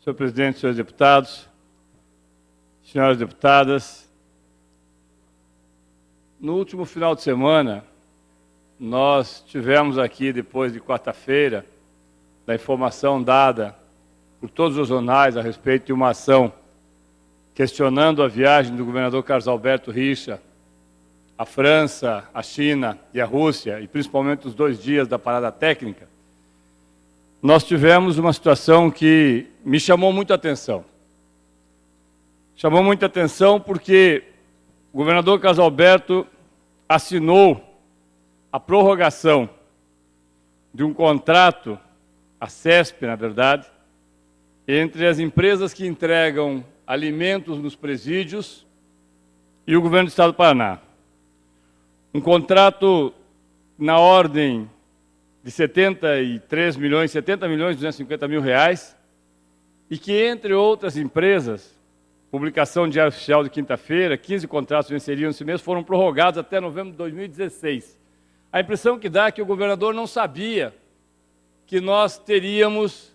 Senhor presidente, senhores deputados, senhoras deputadas, no último final de semana, nós tivemos aqui, depois de quarta-feira, da informação dada por todos os jornais a respeito de uma ação questionando a viagem do governador Carlos Alberto Richa à França, à China e à Rússia, e principalmente os 2 dias da parada técnica, nós tivemos uma situação que me chamou muito a atenção. Chamou muita atenção porque o governador Carlos Alberto assinou a prorrogação de um contrato, a CESP, na verdade, entre as empresas que entregam alimentos nos presídios e o governo do Estado do Paraná. Um contrato na ordem de 70 milhões e 250 mil reais, e que, entre outras empresas, publicação de Diário Oficial de quinta-feira, 15 contratos venceriam esse mês, foram prorrogados até novembro de 2016. A impressão que dá é que o governador não sabia que nós teríamos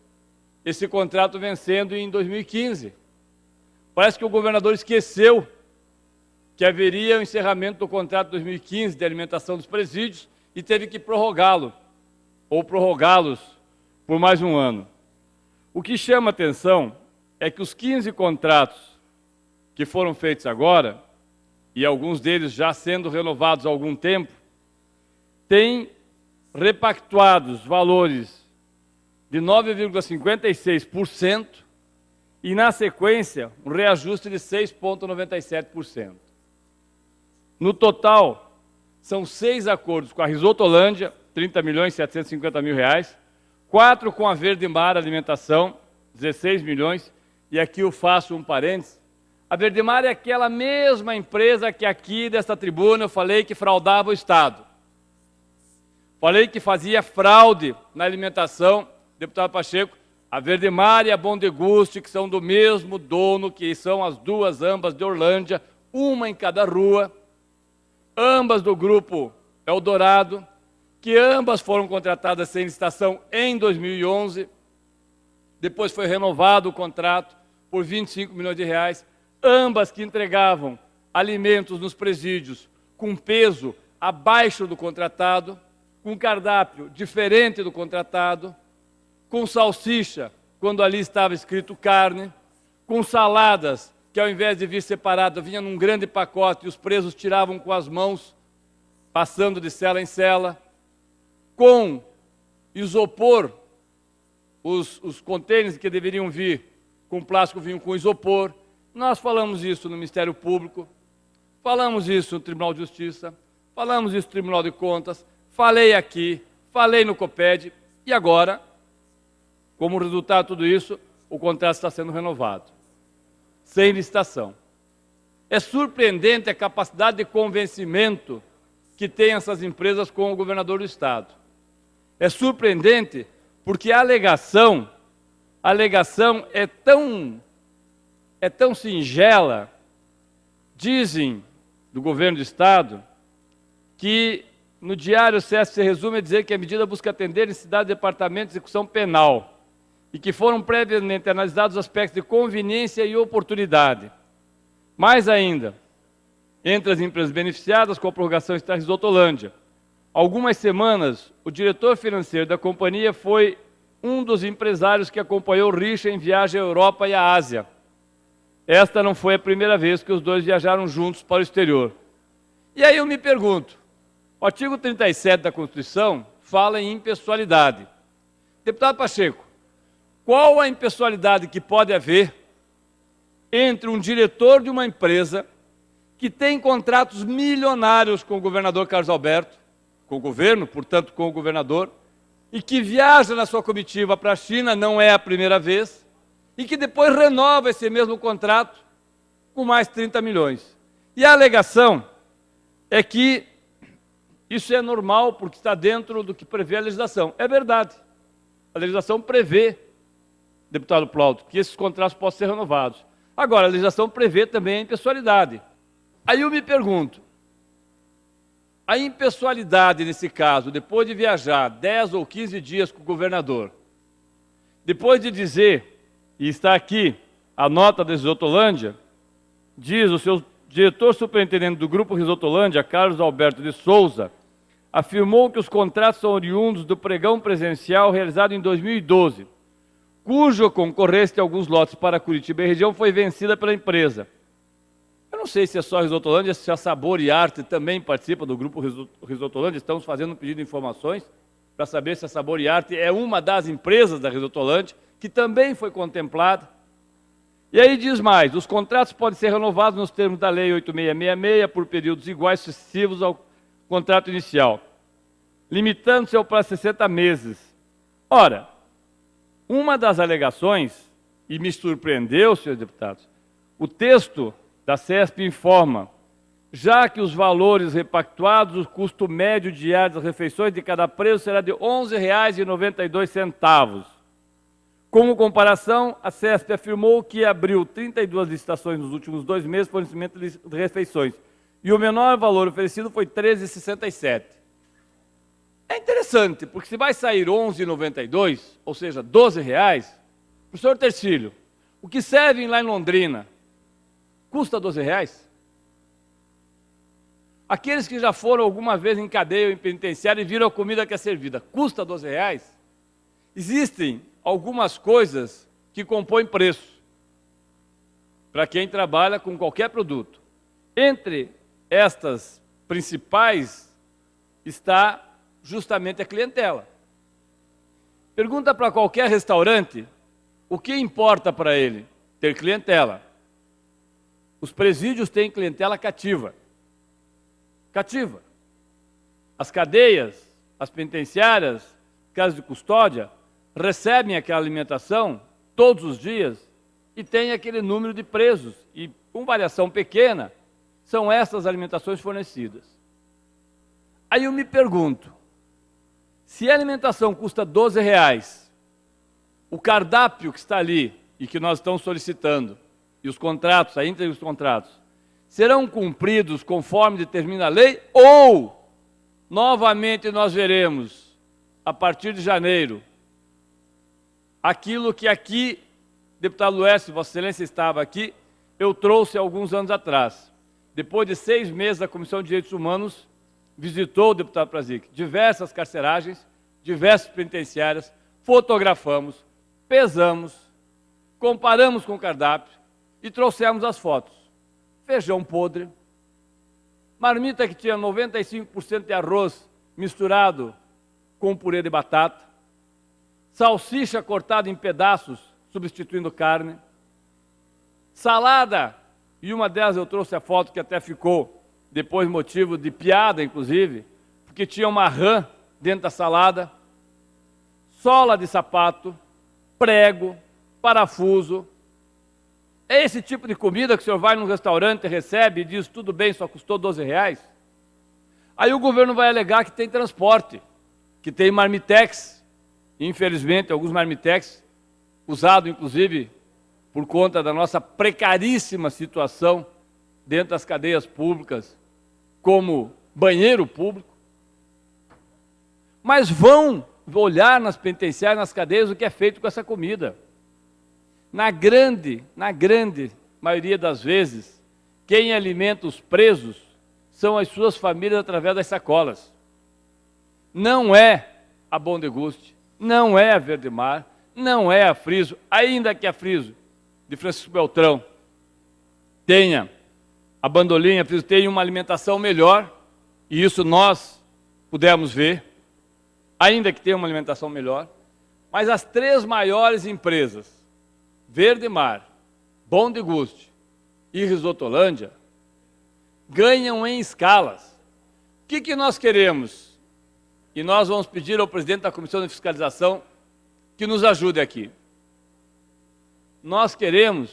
esse contrato vencendo em 2015. Parece que o governador esqueceu que haveria o encerramento do contrato de 2015 de alimentação dos presídios e teve que prorrogá-lo, ou prorrogá-los por mais um ano. O que chama atenção é que os 15 contratos que foram feitos agora, e alguns deles já sendo renovados há algum tempo, têm repactuados valores de 9,56% e, na sequência, um reajuste de 6,97%. No total, são 6 acordos com a Risotolândia, 30 milhões e 750 mil reais, 4 com a Verde Mar Alimentação, 16 milhões, e aqui eu faço um parênteses. A Verde Mar é aquela mesma empresa que aqui desta tribuna eu falei que fraudava o Estado. Falei que fazia fraude na alimentação, deputado Pacheco. A Verde Mar e a Bom Deguste, que são do mesmo dono, que são as duas, ambas de Orlândia, uma em cada rua, ambas do grupo Eldorado, que ambas foram contratadas sem licitação em 2011, depois foi renovado o contrato por 25 milhões de reais, ambas que entregavam alimentos nos presídios com peso abaixo do contratado, com cardápio diferente do contratado, com salsicha, quando ali estava escrito carne, com saladas, que ao invés de vir separado, vinha num grande pacote e os presos tiravam com as mãos, passando de cela em cela, com isopor, os contêineres que deveriam vir com plástico vinham com isopor. Nós falamos isso no Ministério Público, falamos isso no Tribunal de Justiça, falamos isso no Tribunal de Contas, falei aqui, falei no COPED, e agora, como resultado de tudo isso, o contrato está sendo renovado, sem licitação. É surpreendente a capacidade de convencimento que têm essas empresas com o governador do Estado. É surpreendente porque a alegação é tão singela, dizem do governo do Estado, que no diário CESP se resume a dizer que a medida busca atender necessidade de departamento de execução penal e que foram previamente analisados os aspectos de conveniência e oportunidade. Mais ainda, entre as empresas beneficiadas com a prorrogação está a Risotolândia. Algumas semanas, o diretor financeiro da companhia foi um dos empresários que acompanhou Richa em viagem à Europa e à Ásia. Esta não foi a primeira vez que os dois viajaram juntos para o exterior. E aí eu me pergunto, o artigo 37 da Constituição fala em impessoalidade. Deputado Pacheco, qual a impessoalidade que pode haver entre um diretor de uma empresa que tem contratos milionários com o governador Carlos Alberto, com o governo, portanto com o governador, e que viaja na sua comitiva para a China, não é a primeira vez, e que depois renova esse mesmo contrato com mais 30 milhões. E a alegação é que isso é normal porque está dentro do que prevê a legislação. É verdade. A legislação prevê, deputado Plauto, que esses contratos possam ser renovados. Agora, a legislação prevê também a impessoalidade. Aí eu me pergunto, a impessoalidade nesse caso, depois de viajar 10 ou 15 dias com o governador, depois de dizer e está aqui a nota da Risotolândia, diz o seu diretor superintendente do Grupo Risotolândia, Carlos Alberto de Souza, afirmou que os contratos são oriundos do pregão presencial realizado em 2012, cuja concorrência de alguns lotes para Curitiba e região foi vencida pela empresa. Eu não sei se é só a Risotolândia, se a Sabor e Arte também participa do Grupo Risotolândia, estamos fazendo um pedido de informações para saber se a Sabor e Arte é uma das empresas da Risotolândia, que também foi contemplada. E aí diz mais, os contratos podem ser renovados nos termos da Lei 8666 por períodos iguais sucessivos ao contrato inicial, limitando-se ao prazo de 60 meses. Ora, uma das alegações, e me surpreendeu, senhores deputados, o texto da CESP informa, já que os valores repactuados, o custo médio diário das refeições de cada preso será de R$ 11,92. Como comparação, a CESP afirmou que abriu 32 licitações nos últimos 2 meses por fornecimento de refeições, e o menor valor oferecido foi R$ 13,67. É interessante, porque se vai sair R$ 11,92, ou seja, R$ 12, professor Tercílio, o que servem lá em Londrina custa R$ 12? Aqueles que já foram alguma vez em cadeia ou em penitenciário e viram a comida que é servida, custa R$ 12? Existem algumas coisas que compõem preço para quem trabalha com qualquer produto. Entre estas principais está justamente a clientela. Pergunta para qualquer restaurante o que importa para ele ter clientela. Os presídios têm clientela cativa. Cativa. As cadeias, as penitenciárias, casas de custódia, recebem aquela alimentação todos os dias e tem aquele número de presos. E com variação pequena, são essas alimentações fornecidas. Aí eu me pergunto, se a alimentação custa R$ 12, o cardápio que está ali e que nós estamos solicitando, e os contratos, a íntegra dos contratos, serão cumpridos conforme determina a lei ou, novamente, nós veremos, a partir de janeiro, aquilo que aqui, deputado Luécio, Vossa Excelência estava aqui, eu trouxe alguns anos atrás. Depois de 6 meses, a Comissão de Direitos Humanos visitou o deputado Prazic, diversas carceragens, diversas penitenciárias, fotografamos, pesamos, comparamos com o cardápio e trouxemos as fotos. Feijão podre, marmita que tinha 95% de arroz misturado com purê de batata, salsicha cortada em pedaços, substituindo carne, salada, e uma delas eu trouxe a foto que até ficou depois motivo de piada, inclusive, porque tinha uma rã dentro da salada, sola de sapato, prego, parafuso. É esse tipo de comida que o senhor vai num restaurante, recebe e diz, tudo bem, só custou R$ 12. Aí o governo vai alegar que tem transporte, que tem marmitex. Infelizmente, alguns marmitex, usados inclusive por conta da nossa precaríssima situação dentro das cadeias públicas, como banheiro público. Mas vão olhar nas penitenciárias, nas cadeias, o que é feito com essa comida. Na grande maioria das vezes, quem alimenta os presos são as suas famílias através das sacolas. Não é a Bom Deguste, não é a Verde Mar, não é a Friso, ainda que a Friso, de Francisco Beltrão, tenha a bandolinha, a Friso tenha uma alimentação melhor, e isso nós pudemos ver, ainda que tenha uma alimentação melhor, mas as 3 maiores empresas, Verde Mar, Bom Deguste e Risotolândia, ganham em escalas. O que nós queremos? E nós vamos pedir ao presidente da Comissão de Fiscalização que nos ajude aqui. Nós queremos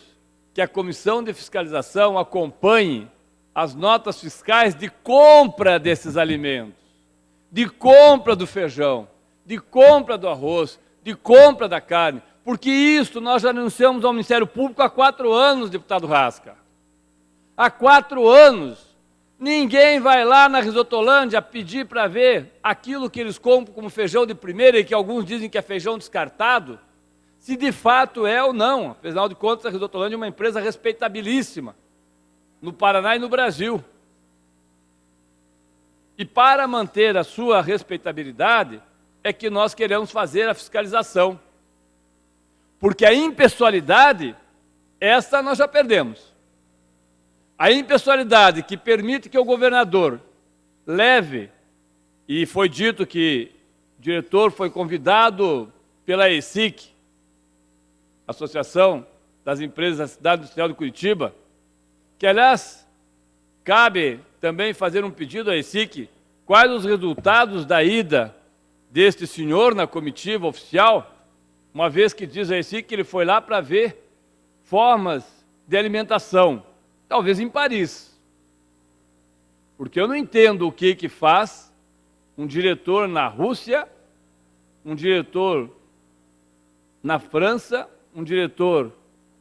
que a Comissão de Fiscalização acompanhe as notas fiscais de compra desses alimentos, de compra do feijão, de compra do arroz, de compra da carne, porque isso nós já anunciamos ao Ministério Público há 4 anos, deputado Rasca. Há 4 anos, ninguém vai lá na Risotolândia pedir para ver aquilo que eles compram como feijão de primeira e que alguns dizem que é feijão descartado. se de fato é ou não. Afinal de contas, a Risotolândia é uma empresa respeitabilíssima no Paraná e no Brasil. E para manter a sua respeitabilidade, é que nós queremos fazer a fiscalização. Porque a impessoalidade, essa nós já perdemos. A impessoalidade que permite que o governador leve, e foi dito que o diretor foi convidado pela ESIC, Associação das Empresas da Cidade Industrial de Curitiba, que, aliás, cabe também fazer um pedido à ESIC, quais os resultados da ida deste senhor na comitiva oficial, uma vez que diz a ESIC que ele foi lá para ver formas de alimentação, talvez em Paris. Porque eu não entendo o que faz um diretor na Rússia, um diretor na França, um diretor,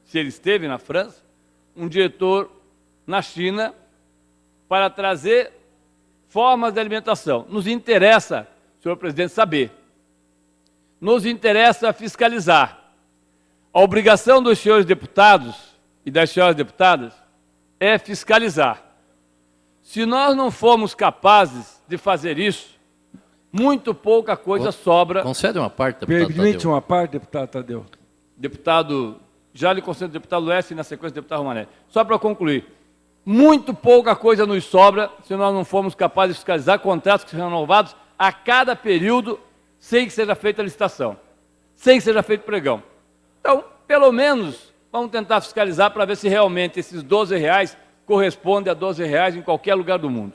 se ele esteve na França, um diretor na China, para trazer formas de alimentação. Nos interessa, senhor presidente, saber. Nos interessa fiscalizar. A obrigação dos senhores deputados e das senhoras deputadas é fiscalizar. Se nós não formos capazes de fazer isso, muito pouca coisa sobra. Concede uma parte, deputado Tadeu. Permite uma parte, deputado Tadeu. Deputado, já lhe concedo, deputado Luécio e na sequência, deputado Romanelli. Só para concluir, muito pouca coisa nos sobra se nós não formos capazes de fiscalizar contratos que sejam renovados a cada período, sem que seja feita a licitação, sem que seja feito pregão. Então, pelo menos, vamos tentar fiscalizar para ver se realmente esses R$12 correspondem a R$12 em qualquer lugar do mundo.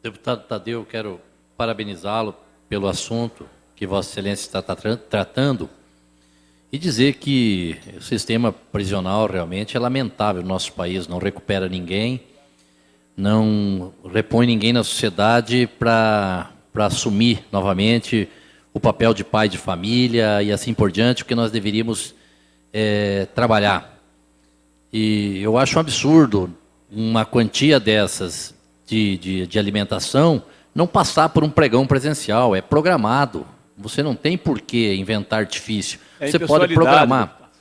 Deputado Tadeu, quero parabenizá-lo pelo assunto que Vossa Excelência está tratando e dizer que o sistema prisional realmente é lamentável no nosso país, não recupera ninguém, não repõe ninguém na sociedade para assumir novamente o papel de pai de família e assim por diante, porque nós deveríamos trabalhar. E eu acho um absurdo uma quantia dessas de alimentação não passar por um pregão presencial, é programado. Você não tem por que inventar artifício. Você pode programar.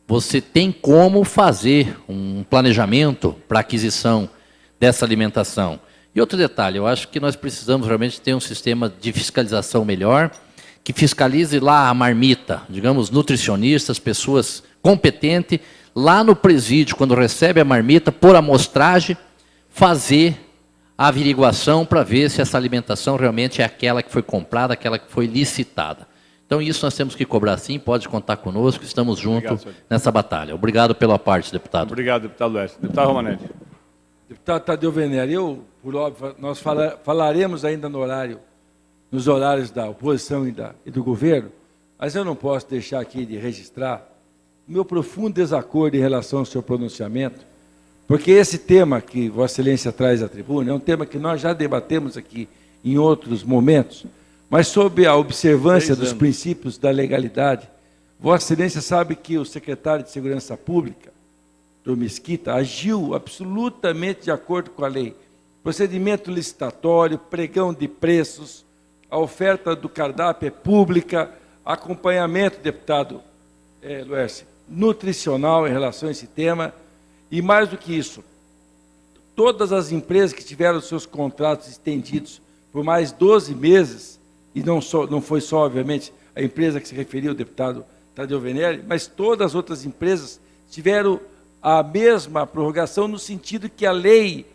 Você tem como fazer um planejamento para aquisição dessa alimentação. E outro detalhe, eu acho que nós precisamos realmente ter um sistema de fiscalização melhor, que fiscalize lá a marmita, digamos, nutricionistas, pessoas competentes, lá no presídio, quando recebe a marmita, por amostragem, fazer a averiguação para ver se essa alimentação realmente é aquela que foi comprada, aquela que foi licitada. Então, isso nós temos que cobrar sim, pode contar conosco, estamos juntos nessa batalha. Obrigado pela parte, deputado. Obrigado, deputado Luécio. Deputado Romanelli. Deputado Tadeu Venere, por óbvio, nós falaremos ainda nos horários da oposição e do governo, mas eu não posso deixar aqui de registrar o meu profundo desacordo em relação ao seu pronunciamento, porque esse tema que Vossa Excelência traz à tribuna é um tema que nós já debatemos aqui em outros momentos, mas sob a observância dos princípios da legalidade. Vossa Excelência sabe que o secretário de Segurança Pública, do Mesquita, agiu absolutamente de acordo com a lei. Procedimento licitatório, pregão de preços, a oferta do cardápio é pública, acompanhamento, deputado Luécio, nutricional em relação a esse tema, e mais do que isso, todas as empresas que tiveram seus contratos estendidos por mais 12 meses, e não foi só, obviamente, a empresa que se referiu, o deputado Tadeu Venere, mas todas as outras empresas tiveram a mesma prorrogação no sentido que a lei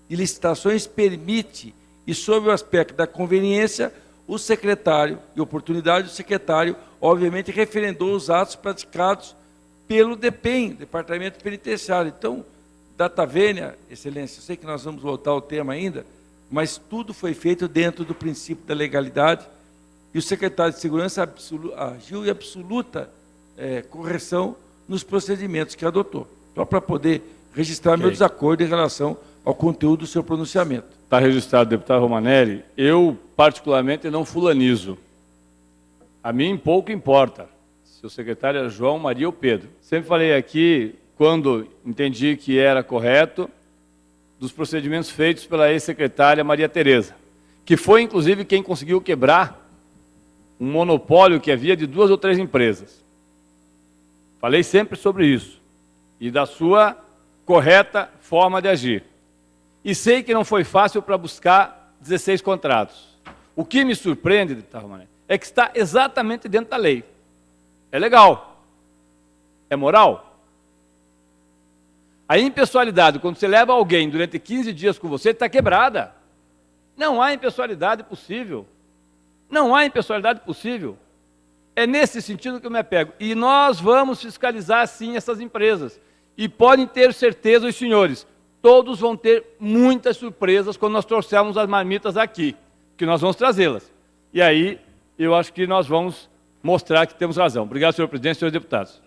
de licitações permite, e sob o aspecto da conveniência, o secretário, de oportunidade, o secretário, obviamente, referendou os atos praticados pelo DEPEN, Departamento Penitenciário. Então, data vênia, Excelência, eu sei que nós vamos voltar ao tema ainda, mas tudo foi feito dentro do princípio da legalidade, e o secretário de Segurança agiu em absoluta correção nos procedimentos que adotou. Só para poder registrar meu desacordo em relação ao conteúdo do seu pronunciamento. Está registrado, deputado Romanelli. Eu, particularmente, não fulanizo. A mim pouco importa se o secretário era João, Maria ou Pedro. Sempre falei aqui, quando entendi que era correto, dos procedimentos feitos pela ex-secretária Maria Tereza, que foi, inclusive, quem conseguiu quebrar um monopólio que havia de 2 ou 3 empresas. Falei sempre sobre isso. E da sua correta forma de agir. E sei que não foi fácil para buscar 16 contratos. O que me surpreende, deputado Romanelli, é que está exatamente dentro da lei. É legal. É moral. A impessoalidade, quando você leva alguém durante 15 dias com você, está quebrada. Não há impessoalidade possível. Não há impessoalidade possível. É nesse sentido que eu me apego. E nós vamos fiscalizar, sim, essas empresas. E podem ter certeza, os senhores, todos vão ter muitas surpresas quando nós trouxermos as marmitas aqui, que nós vamos trazê-las. E aí, eu acho que nós vamos mostrar que temos razão. Obrigado, senhor presidente e senhores deputados.